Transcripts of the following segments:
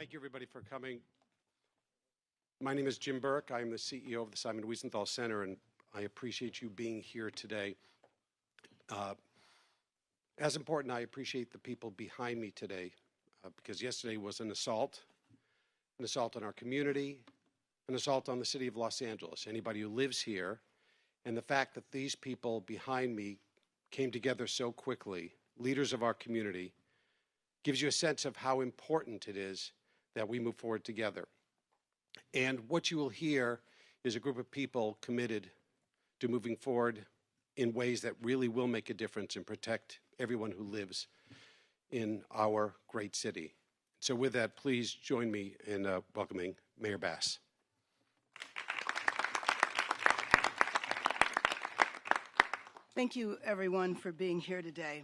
Thank you, everybody, for coming. My name is Jim Burke. I am the CEO of the Simon Wiesenthal Center, and I appreciate you being here today. As important, I appreciate the people behind me today, because yesterday was an assault on our community, an assault on the city of Los Angeles, anybody who lives here, and the fact that these people behind me came together so quickly, leaders of our community, gives you a sense of how important it is that we move forward together. And what you will hear is a group of people committed to moving forward in ways that really will make a difference and protect everyone who lives in our great city. So with that, please join me in welcoming Mayor Bass. Thank you, everyone, for being here today.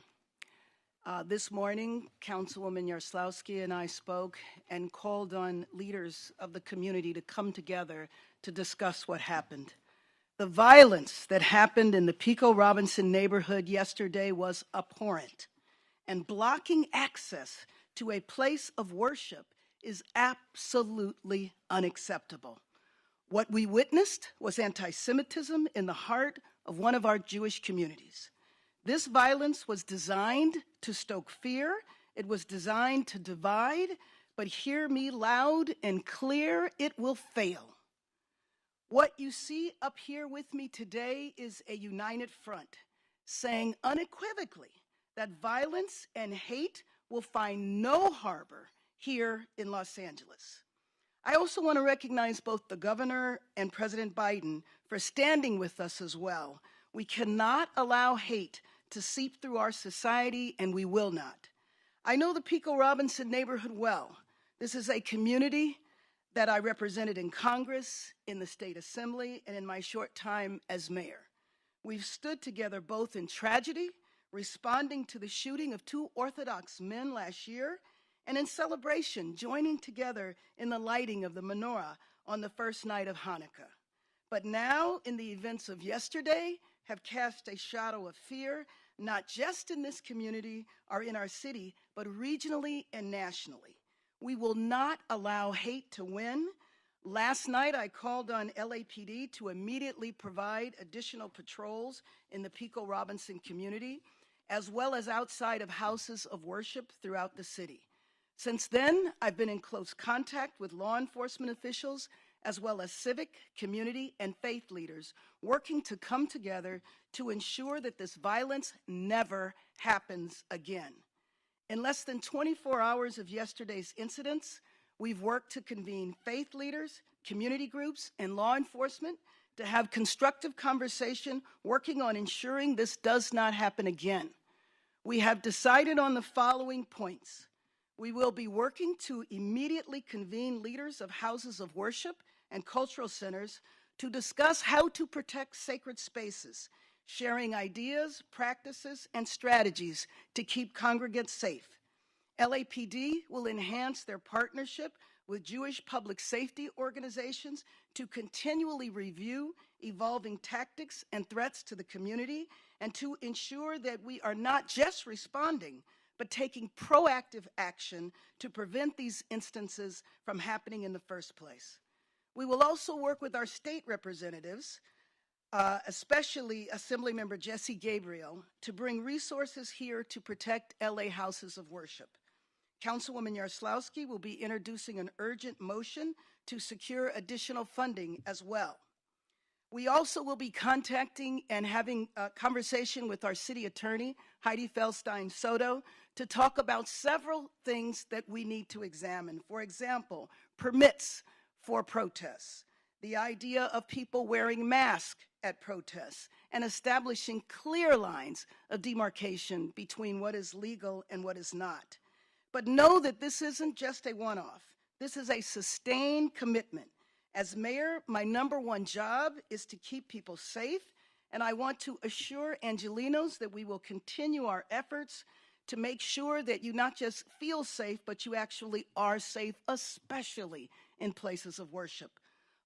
This morning, Councilwoman Yaroslavsky and I spoke and called on leaders of the community to come together to discuss what happened. The violence that happened in the Pico-Robertson neighborhood yesterday was abhorrent, and blocking access to a place of worship is absolutely unacceptable. What we witnessed was anti-Semitism in the heart of one of our Jewish communities. This violence was designed to stoke fear. It was designed to divide, but hear me loud and clear, it will fail. What you see up here with me today is a united front, saying unequivocally that violence and hate will find no harbor here in Los Angeles. I also want to recognize both the governor and President Biden for standing with us as well. We cannot allow hate to seep through our society, and we will not. I know the Pico-Robertson neighborhood well. This is a community that I represented in Congress, in the State Assembly, and in my short time as mayor. We've stood together both in tragedy, responding to the shooting of 2 Orthodox men last year, and in celebration, joining together in the lighting of the menorah on the first night of Hanukkah. But now, in the events of yesterday, have cast a shadow of fear, not just in this community or in our city, but regionally and nationally. We will not allow hate to win. Last night, I called on LAPD to immediately provide additional patrols in the Pico-Robertson community, as well as outside of houses of worship throughout the city. Since then, I've been in close contact with law enforcement officials, as well as civic, community, and faith leaders, working to come together to ensure that this violence never happens again. In less than 24 hours of yesterday's incidents, we've worked to convene faith leaders, community groups, and law enforcement to have constructive conversation working on ensuring this does not happen again. We have decided on the following points. We will be working to immediately convene leaders of houses of worship and cultural centers to discuss how to protect sacred spaces, sharing ideas, practices, and strategies to keep congregants safe. LAPD will enhance their partnership with Jewish public safety organizations to continually review evolving tactics and threats to the community and to ensure that we are not just responding, but taking proactive action to prevent these instances from happening in the first place. We will also work with our state representatives, especially Assemblymember Jesse Gabriel, to bring resources here to protect LA houses of worship. Councilwoman Yaroslavsky will be introducing an urgent motion to secure additional funding as well. We also will be contacting and having a conversation with our city attorney, Heidi Feldstein-Soto, to talk about several things that we need to examine. For example, permits for protests, the idea of people wearing masks at protests, and establishing clear lines of demarcation between what is legal and what is not. But know that this isn't just a one-off. This is a sustained commitment. As mayor, my #1 job is to keep people safe, and I want to assure Angelenos that we will continue our efforts to make sure that you not just feel safe, but you actually are safe, especially in places of worship.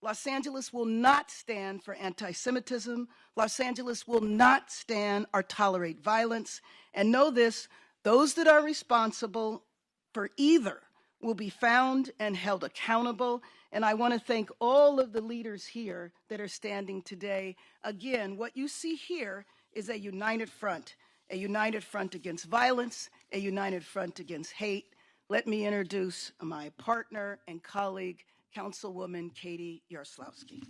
Los Angeles will not stand for anti-Semitism. Los Angeles will not stand or tolerate violence. And know this, those that are responsible for either will be found and held accountable. And I want to thank all of the leaders here that are standing today. Again, what you see here is a united front against violence, a united front against hate. Let me introduce my partner and colleague, Councilwoman Katy Yaroslavsky.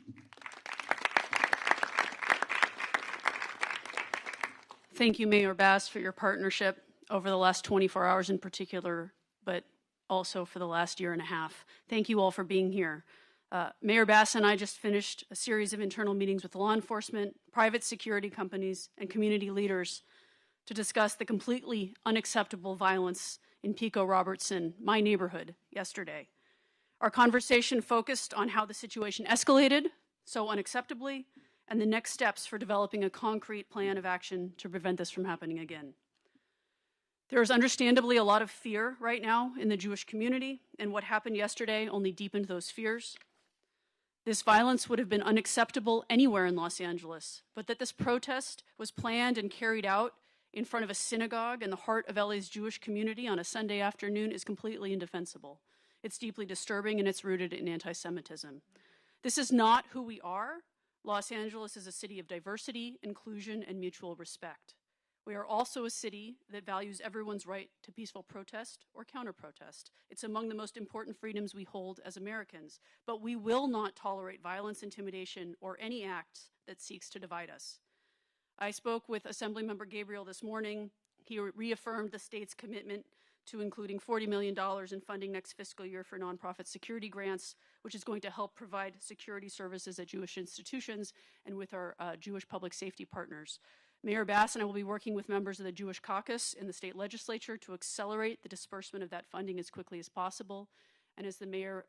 Thank you, Mayor Bass, for your partnership over the last 24 hours in particular, but also for the last year and a half. Thank you all for being here. Mayor Bass and I just finished a series of internal meetings with law enforcement, private security companies, and community leaders to discuss the completely unacceptable violence in Pico-Robertson, my neighborhood, yesterday. Our conversation focused on how the situation escalated so unacceptably and the next steps for developing a concrete plan of action to prevent this from happening again. There is understandably a lot of fear right now in the Jewish community, and what happened yesterday only deepened those fears. This violence would have been unacceptable anywhere in Los Angeles, but that this protest was planned and carried out in front of a synagogue in the heart of LA's Jewish community on a Sunday afternoon is completely indefensible. It's deeply disturbing, and it's rooted in anti-Semitism. This is not who we are. Los Angeles is a city of diversity, inclusion, and mutual respect. We are also a city that values everyone's right to peaceful protest or counter-protest. It's among the most important freedoms we hold as Americans, but we will not tolerate violence, intimidation, or any act that seeks to divide us. I spoke with Assemblymember Gabriel this morning. He reaffirmed the state's commitment to including $40 million in funding next fiscal year for nonprofit security grants, which is going to help provide security services at Jewish institutions and with our Jewish public safety partners. Mayor Bass and I will be working with members of the Jewish caucus in the state legislature to accelerate the disbursement of that funding as quickly as possible. And as the mayor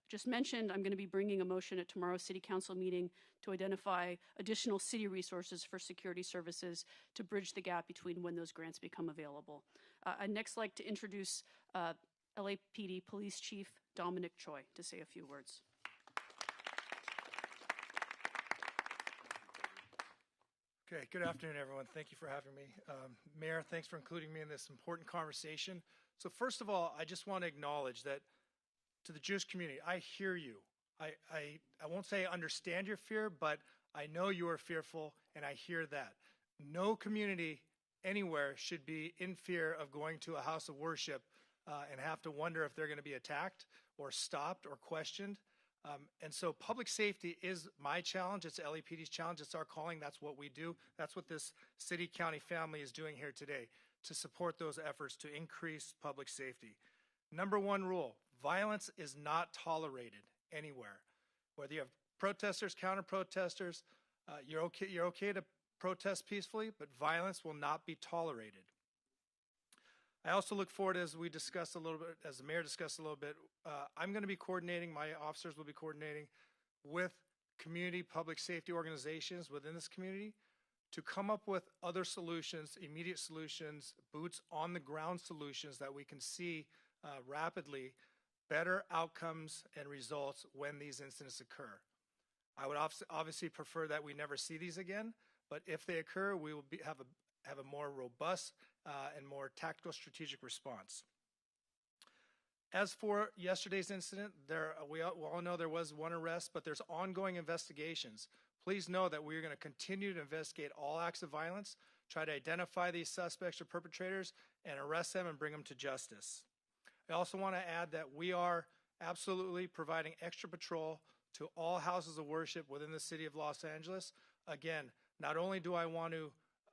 just mentioned, I'm going to be bringing a motion at tomorrow's city council meeting to identify additional city resources for security services to bridge the gap between when those grants become available. I'd next like to introduce LAPD Police Chief Dominic Choi to say a few words. Okay, good afternoon, everyone. Thank you for having me. Mayor, thanks for including me in this important conversation. So first of all, I just want to acknowledge that to the Jewish community, I hear you. I won't say I understand your fear, but I know you are fearful, and I hear that. No community anywhere should be in fear of going to a house of worship and have to wonder if they're going to be attacked or stopped or questioned. And so public safety is my challenge. It's LAPD's challenge. It's our calling. That's what we do. That's what this city-county family is doing here today, to support those efforts to increase public safety. Number one rule, violence is not tolerated anywhere. Whether you have protesters, counter-protesters, you're okay to protest peacefully, but violence will not be tolerated. I also look forward, as we discussed a little bit, as the mayor discussed a little bit, I'm going to be coordinating, my officers will be coordinating with community public safety organizations within this community to come up with other solutions, immediate solutions, boots on the ground solutions that we can see rapidly, better outcomes and results when these incidents occur. I would obviously prefer that we never see these again, but if they occur, we will have a more robust and more tactical strategic response. As for yesterday's incident, we all know there was one arrest, but there's ongoing investigations. Please know that we are going to continue to investigate all acts of violence, try to identify these suspects or perpetrators, and arrest them and bring them to justice. I also want to add that we are absolutely providing extra patrol to all houses of worship within the city of Los Angeles. Again, not only do I want to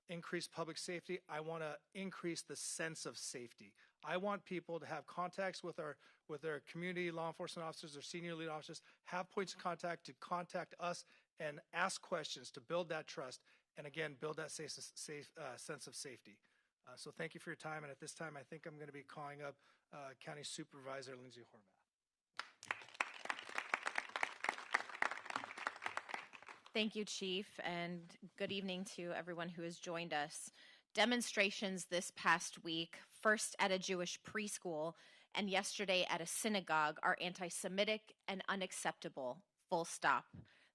increase public safety, I want to increase the sense of safety. I want people to have contacts with their community law enforcement officers, their senior lead officers, have points of contact to contact us and ask questions to build that trust and, again, build that safe sense of safety. So thank you for your time, and at this time I think I'm going to be calling up County Supervisor Lindsay Horvath. Thank you, Chief, and good evening to everyone who has joined us. Demonstrations this past week, first at a Jewish preschool and yesterday at a synagogue, are anti-Semitic and unacceptable, full stop.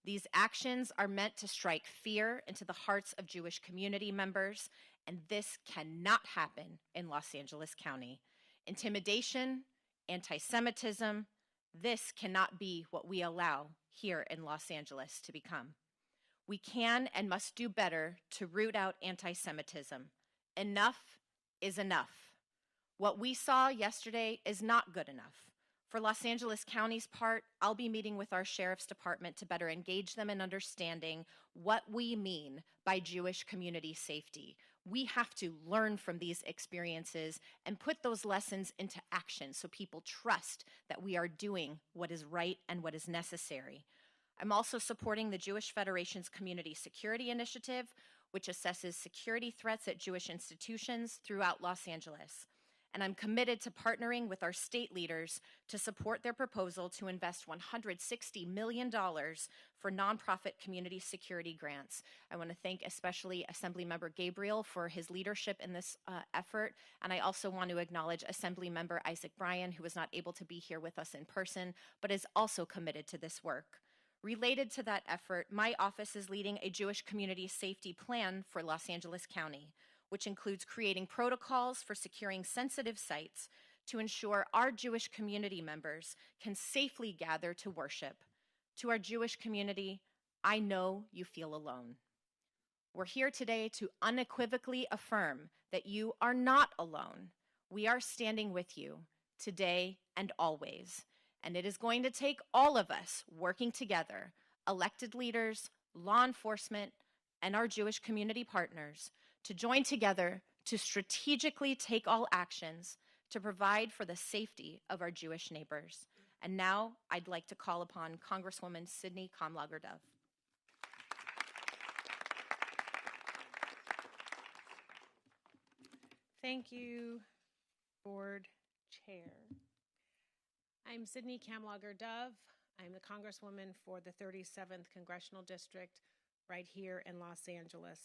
These actions are meant to strike fear into the hearts of Jewish community members, and this cannot happen in Los Angeles County. Intimidation, anti-Semitism. This cannot be what we allow here in Los Angeles to become. We can and must do better to root out anti-Semitism. Enough is enough. What we saw yesterday is not good enough. For Los Angeles County's part, I'll be meeting with our Sheriff's Department to better engage them in understanding what we mean by Jewish community safety. We have to learn from these experiences and put those lessons into action so people trust that we are doing what is right and what is necessary. I'm also supporting the Jewish Federation's Community Security Initiative, which assesses security threats at Jewish institutions throughout Los Angeles. And I'm committed to partnering with our state leaders to support their proposal to invest $160 million for nonprofit community security grants. I want to thank especially Assemblymember Gabriel for his leadership in this effort, and I also want to acknowledge Assemblymember Isaac Bryan, who was not able to be here with us in person, but is also committed to this work. Related to that effort, my office is leading a Jewish community safety plan for Los Angeles County, which includes creating protocols for securing sensitive sites to ensure our Jewish community members can safely gather to worship. To our Jewish community, I know you feel alone. We're here today to unequivocally affirm that you are not alone. We are standing with you today and always. And it is going to take all of us working together, elected leaders, law enforcement, and our Jewish community partners, to join together to strategically take all actions to provide for the safety of our Jewish neighbors. And now I'd like to call upon Congresswoman Sydney Koger-Dove. Thank you, Board Chair. I'm Sydney Koger-Dove. I'm the Congresswoman for the 37th Congressional District right here in Los Angeles.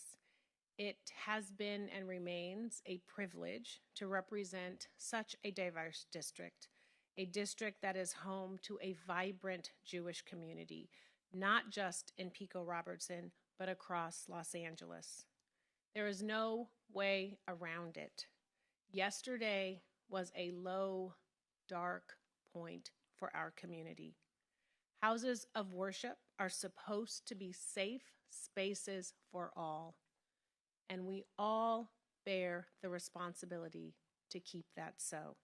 It has been and remains a privilege to represent such a diverse district, a district that is home to a vibrant Jewish community, not just in Pico-Robertson, but across Los Angeles. There is no way around it. Yesterday was a low, dark point for our community. Houses of worship are supposed to be safe spaces for all, and we all bear the responsibility to keep that so.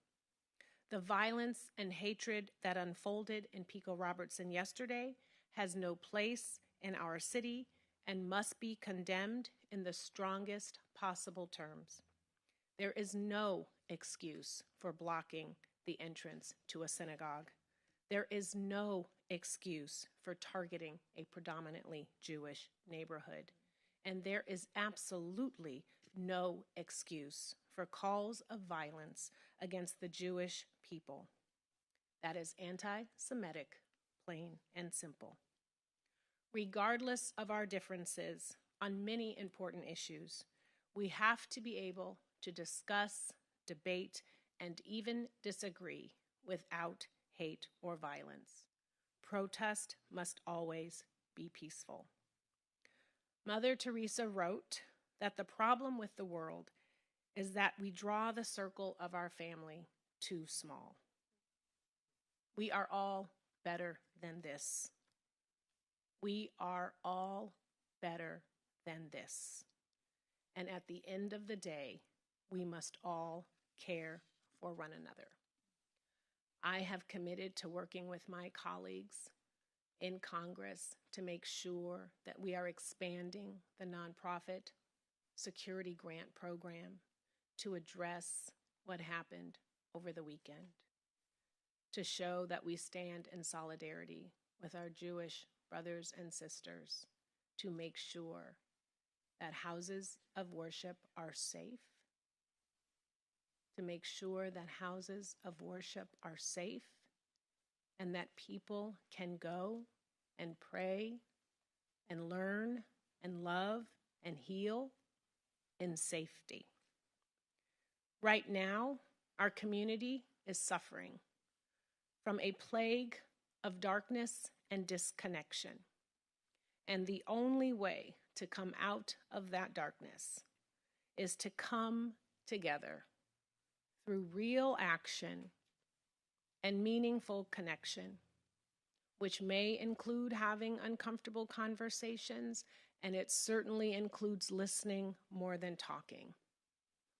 The violence and hatred that unfolded in Pico-Robertson yesterday has no place in our city and must be condemned in the strongest possible terms. There is no excuse for blocking the entrance to a synagogue. There is no excuse for targeting a predominantly Jewish neighborhood. And there is absolutely no excuse for calls of violence against the Jewish people. That is anti-Semitic, plain and simple. Regardless of our differences on many important issues, we have to be able to discuss, debate, and even disagree without hate or violence. Protest must always be peaceful. Mother Teresa wrote that the problem with the world is that we draw the circle of our family too small. We are all better than this. We are all better than this. And at the end of the day, we must all care for one another. I have committed to working with my colleagues in Congress to make sure that we are expanding the nonprofit security grant program to address what happened over the weekend, to show that we stand in solidarity with our Jewish brothers and sisters, to make sure that houses of worship are safe, to make sure that houses of worship are safe, and that people can go and pray and learn and love and heal in safety. Right now, our community is suffering from a plague of darkness and disconnection. And the only way to come out of that darkness is to come together through real action and meaningful connection, which may include having uncomfortable conversations, and it certainly includes listening more than talking.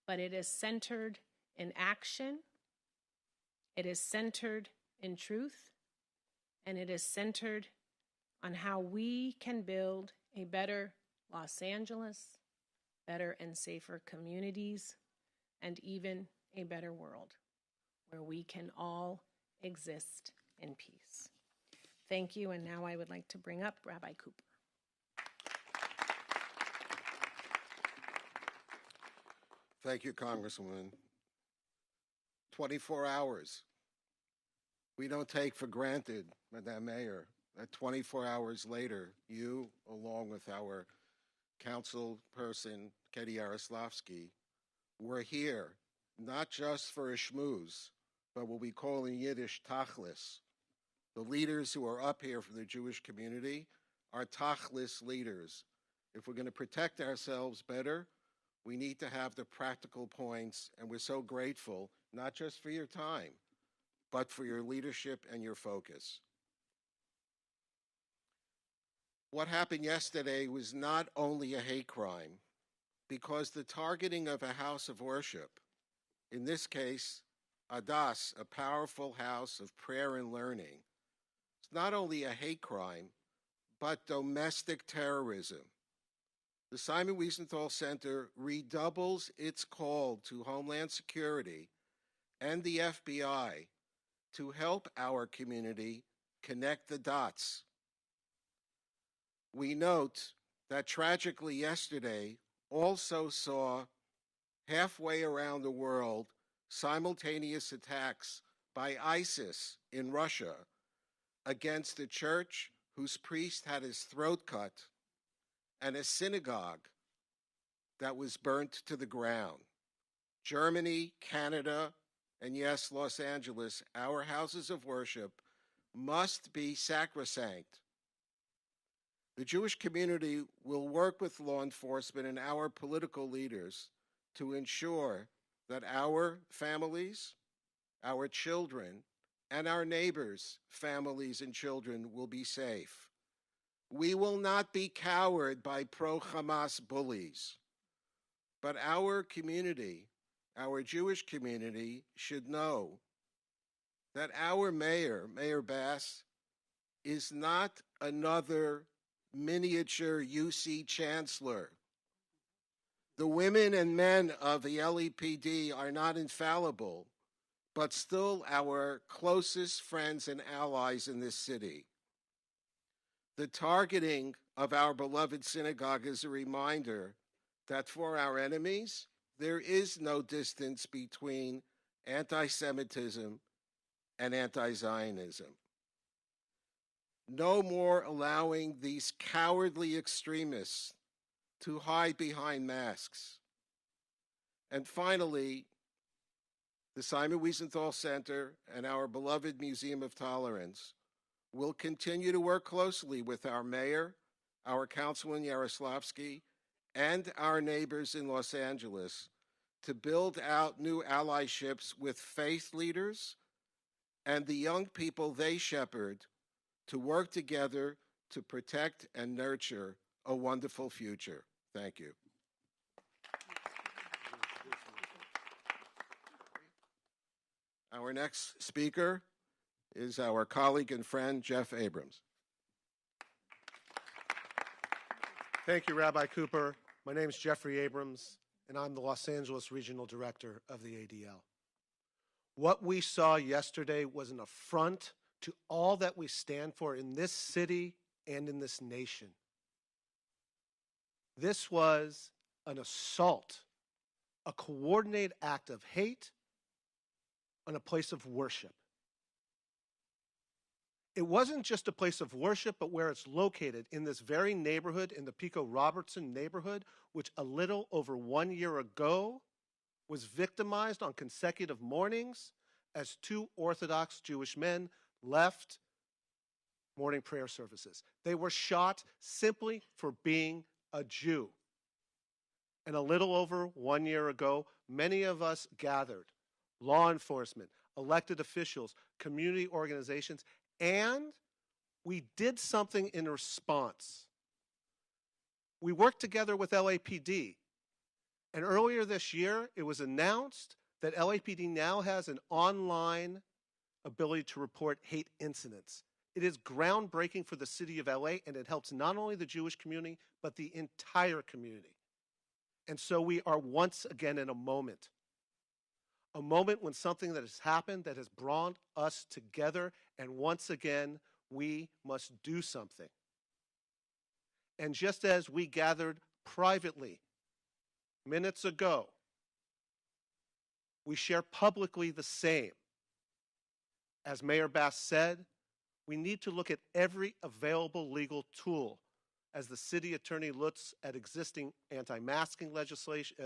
But it is centered in action, it is centered in truth, and it is centered on how we can build a better Los Angeles, better and safer communities, and even a better world where we can all exist in peace. Thank you, and now I would like to bring up Rabbi Cooper. Thank you, Congresswoman. 24 hours. We don't take for granted, Madam Mayor, that 24 hours later, you, along with our council person, Katy Yaroslavsky, were here, not just for a schmooze, but what we call in Yiddish, tachlis. The leaders who are up here from the Jewish community are tachlis leaders. If we're going to protect ourselves better, we need to have the practical points, and we're so grateful, not just for your time, but for your leadership and your focus. What happened yesterday was not only a hate crime, because the targeting of a house of worship, in this case, Adas, a powerful house of prayer and learning, it's not only a hate crime, but domestic terrorism. The Simon Wiesenthal Center redoubles its call to Homeland Security and the FBI to help our community connect the dots. We note that tragically yesterday also saw halfway around the world simultaneous attacks by ISIS in Russia against a church whose priest had his throat cut and a synagogue that was burnt to the ground. Germany, Canada, and yes, Los Angeles, our houses of worship must be sacrosanct. The Jewish community will work with law enforcement and our political leaders to ensure that our families, our children, and our neighbors' families and children will be safe. We will not be cowered by pro-Hamas bullies, but our community, our Jewish community, should know that our mayor, Mayor Bass, is not another miniature UC chancellor. The women and men of the LEPD are not infallible, but still our closest friends and allies in this city. The targeting of our beloved synagogue is a reminder that for our enemies, there is no distance between anti-Semitism and anti-Zionism. No more allowing these cowardly extremists to hide behind masks. And finally, the Simon Wiesenthal Center and our beloved Museum of Tolerance will continue to work closely with our mayor, our Councilwoman Yaroslavsky, and our neighbors in Los Angeles to build out new allyships with faith leaders and the young people they shepherd to work together to protect and nurture a wonderful future. Thank you. Our next speaker is our colleague and friend, Jeff Abrams. Thank you, Rabbi Cooper. My name is Jeffrey Abrams, and I'm the Los Angeles Regional Director of the ADL. What we saw yesterday was an affront to all that we stand for in this city and in this nation. This was an assault, a coordinated act of hate on a place of worship. It wasn't just a place of worship, but where it's located in this very neighborhood, in the Pico-Robertson neighborhood, which a little over 1 year ago was victimized on consecutive mornings as two Orthodox Jewish men left morning prayer services. They were shot simply for being a Jew. And a little over 1 year ago, many of us gathered, law enforcement, elected officials, community organizations, and we did something in response. We worked together with LAPD, and earlier this year, it was announced that LAPD now has an online ability to report hate incidents. It is groundbreaking for the city of LA, and it helps not only the Jewish community, but the entire community. And so we are once again in a moment when something that has happened that has brought us together, and once again, we must do something. And just as we gathered privately minutes ago, we share publicly the same. As Mayor Bass said, we need to look at every available legal tool as the city attorney looks at existing anti-masking legislation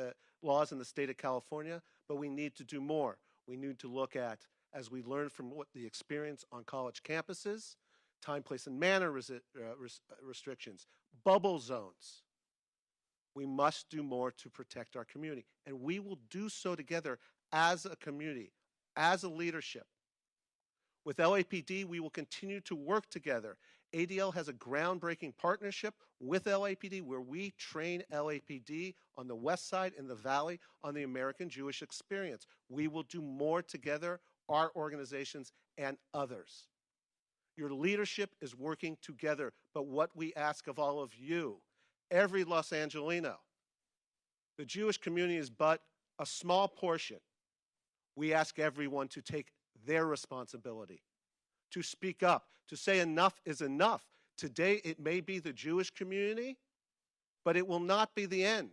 laws in the state of California, but we need to do more. We need to look at, as we learned from what the experience on college campuses, time, place, and manner restrictions, bubble zones. We must do more to protect our community, and we will do so together as a community, as a leadership. With LAPD, we will continue to work together. ADL has a groundbreaking partnership with LAPD where we train LAPD on the West Side and the Valley on the American Jewish experience. We will do more together, our organizations and others. Your leadership is working together, but what we ask of all of you, every Los Angelino, the Jewish community is but a small portion. We ask everyone to take their responsibility, to speak up, to say enough is enough. Today it may be the Jewish community, but it will not be the end.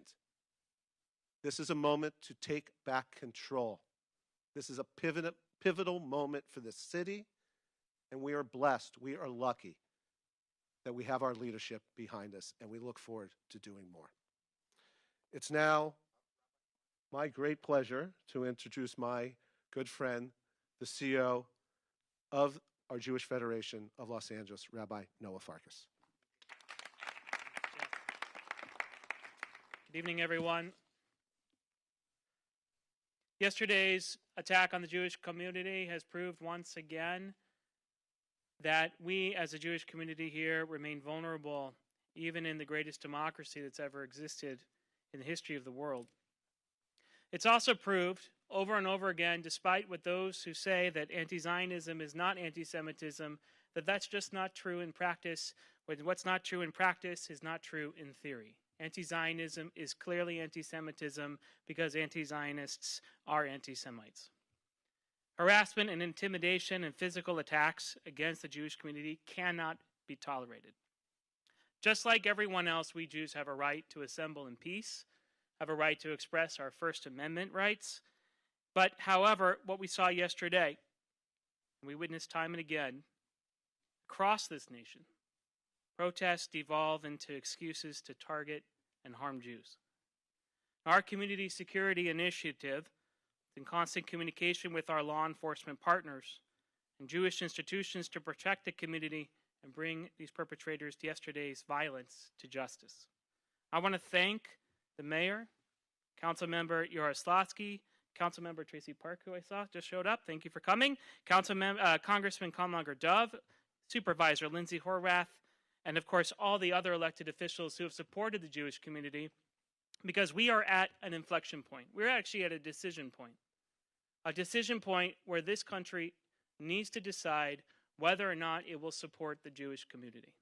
This is a moment to take back control. This is a pivotal moment for the city, and we are blessed, we are lucky that we have our leadership behind us, and we look forward to doing more. It's now my great pleasure to introduce my good friend, the CEO of our Jewish Federation of Los Angeles, Rabbi Noah Farkas. Good evening, everyone. Yesterday's attack on the Jewish community has proved once again that we as a Jewish community here remain vulnerable even in the greatest democracy that's ever existed in the history of the world. It's also proved over and over again, despite what those who say that anti-Zionism is not anti-Semitism, that that's just not true in practice. What's not true in practice is not true in theory. Anti-Zionism is clearly anti-Semitism because anti-Zionists are anti-Semites. Harassment and intimidation and physical attacks against the Jewish community cannot be tolerated. Just like everyone else, we Jews have a right to assemble in peace, have a right to express our First Amendment rights. But however, what we saw yesterday, and we witnessed time and again, across this nation, protests devolve into excuses to target and harm Jews. Our community security initiative is in constant communication with our law enforcement partners and Jewish institutions to protect the community and bring these perpetrators to yesterday's violence to justice. I want to thank the mayor, Councilmember Yaroslavsky, Councilmember Tracy Park, who I saw just showed up. Thank you for coming. Congresswoman Koger-Dove, Supervisor Lindsay Horwath, and of course all the other elected officials who have supported the Jewish community, because we are at an inflection point. We're actually at a decision point where this country needs to decide whether or not it will support the Jewish community,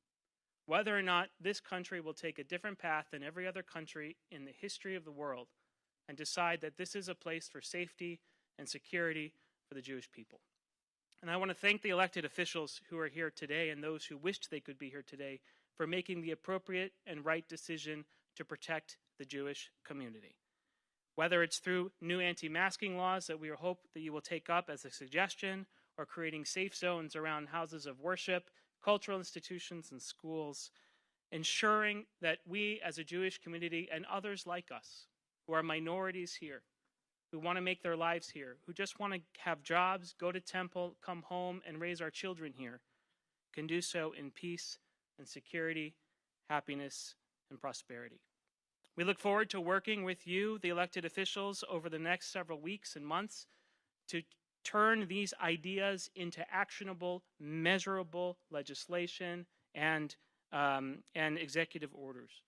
whether or not this country will take a different path than every other country in the history of the world and decide that this is a place for safety and security for the Jewish people. And I want to thank the elected officials who are here today and those who wished they could be here today for making the appropriate and right decision to protect the Jewish community. Whether it's through new anti-masking laws that we hope that you will take up as a suggestion, or creating safe zones around houses of worship, cultural institutions, and schools, ensuring that we as a Jewish community and others like us, who are minorities here, who want to make their lives here, who just want to have jobs, go to temple, come home, and raise our children here, can do so in peace and security, happiness, and prosperity. We look forward to working with you, the elected officials, over the next several weeks and months to turn these ideas into actionable, measurable legislation and executive orders.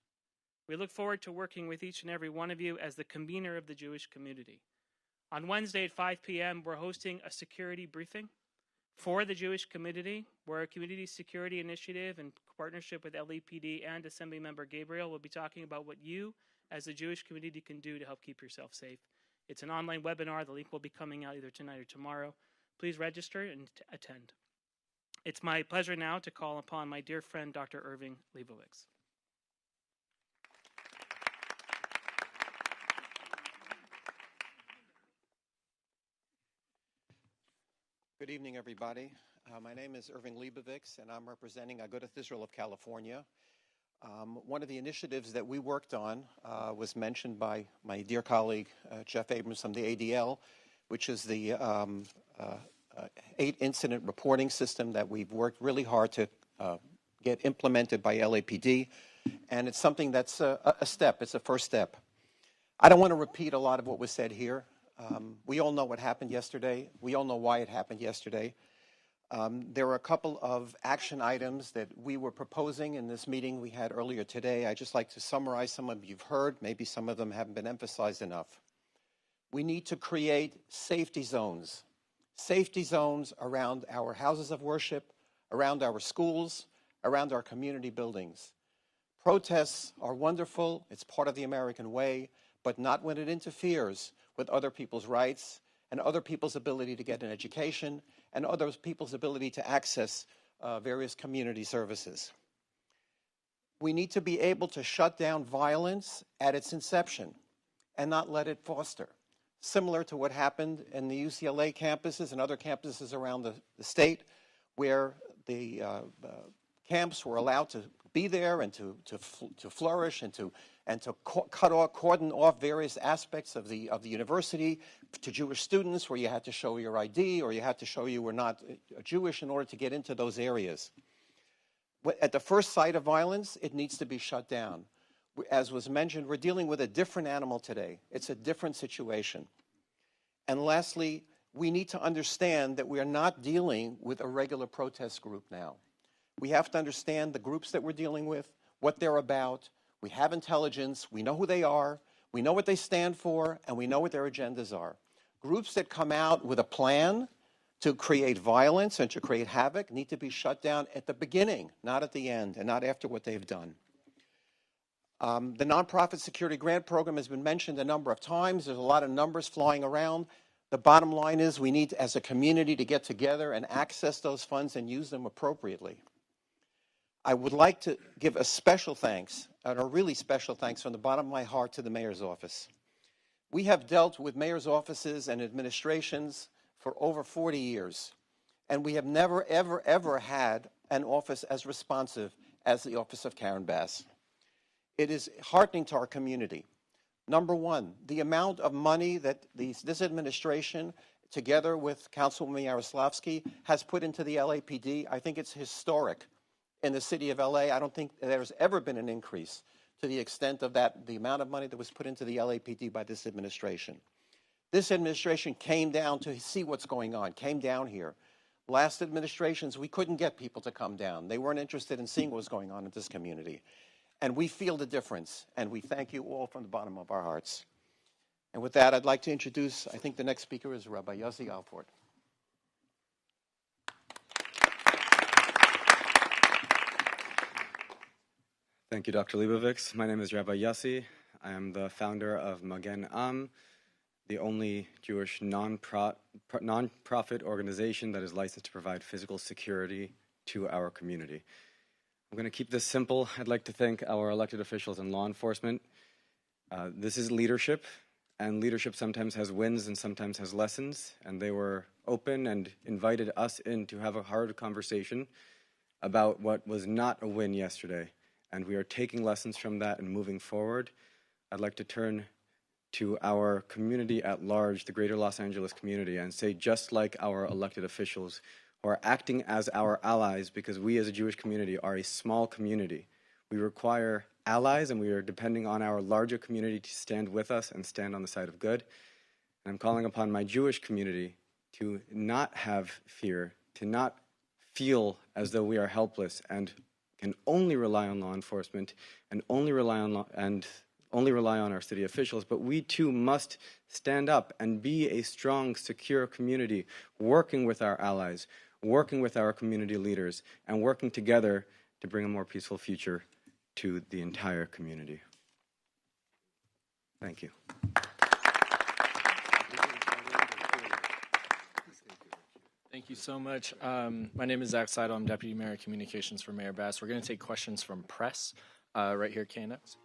We look forward to working with each and every one of you as the convener of the Jewish community. On Wednesday at 5 p.m., we're hosting a security briefing for the Jewish community, where a community security initiative in partnership with LAPD and Assemblymember Gabriel will be talking about what you as a Jewish community can do to help keep yourself safe. It's an online webinar. The link will be coming out either tonight or tomorrow. Please register and attend. It's my pleasure now to call upon my dear friend, Dr. Irving Leibowitz. Good evening, everybody. My name is Irving Leibowitz, and I'm representing Agudath Israel of California. One of the initiatives that we worked on was mentioned by my dear colleague, Jeff Abrams from the ADL, which is the 8 incident reporting system that we've worked really hard to get implemented by LAPD. And it's something that's a step. It's a first step. I don't want to repeat a lot of what was said here. We all know what happened yesterday. We all know why it happened yesterday. There were a couple of action items that we were proposing in this meeting we had earlier today. I'd just like to summarize some of you've heard. Maybe some of them haven't been emphasized enough. We need to create safety zones around our houses of worship, around our schools, around our community buildings. Protests are wonderful. It's part of the American way, but not when it interferes with other people's rights and other people's ability to get an education and other people's ability to access various community services. We need to be able to shut down violence at its inception and not let it foster. Similar to what happened in the UCLA campuses and other campuses around the state, where the camps were allowed to be there and to flourish and to cordon off various aspects of the university to Jewish students, where you had to show your ID or you had to show you were not Jewish in order to get into those areas. At the first sight of violence, it needs to be shut down. As was mentioned, we're dealing with a different animal today. It's a different situation. And lastly, we need to understand that we are not dealing with a regular protest group now. We have to understand the groups that we're dealing with, what they're about. We have intelligence. We know who they are. We know what they stand for, and we know what their agendas are. Groups that come out with a plan to create violence and to create havoc need to be shut down at the beginning, not at the end, and not after what they've done. The Nonprofit Security Grant Program has been mentioned a number of times. There's a lot of numbers flying around. The bottom line is we need, as a community, to get together and access those funds and use them appropriately. I would like to give a special thanks, and a really special thanks from the bottom of my heart, to the mayor's office. We have dealt with mayor's offices and administrations for over 40 years, and we have never, ever, ever had an office as responsive as the office of Karen Bass. It is heartening to our community. Number one, the amount of money that this administration, together with Councilwoman Yaroslavsky, has put into the LAPD, I think it's historic in the city of LA. I don't think there's ever been an increase to the extent of the amount of money that was put into the LAPD by this administration. This administration came down to see what's going on, came down here. Last administrations, we couldn't get people to come down. They weren't interested in seeing what was going on in this community. And we feel the difference, and we thank you all from the bottom of our hearts. And with that, I'd like to introduce, I think the next speaker is Rabbi Yossi Alford. Thank you, Dr. Leibowitz. My name is Rabbi Yossi. I am the founder of Magen Am, the only Jewish non-profit organization that is licensed to provide physical security to our community. I'm going to keep this simple. I'd like to thank our elected officials and law enforcement. This is leadership, and leadership sometimes has wins and sometimes has lessons, and they were open and invited us in to have a hard conversation about what was not a win yesterday, and we are taking lessons from that and moving forward. I'd like to turn to our community at large, the greater Los Angeles community, and say, just like our elected officials who are acting as our allies, because we as a Jewish community are a small community. We require allies, and we are depending on our larger community to stand with us and stand on the side of good. And I'm calling upon my Jewish community to not have fear, to not feel as though we are helpless and can only rely on law enforcement and only rely on our city officials, but we too must stand up and be a strong, secure community, working with our allies, working with our community leaders, and working together to bring a more peaceful future to the entire community. Thank you. Thank you so much. My name is Zach Seidel. I'm Deputy Mayor of Communications for Mayor Bass. We're going to take questions from press right here, KNX.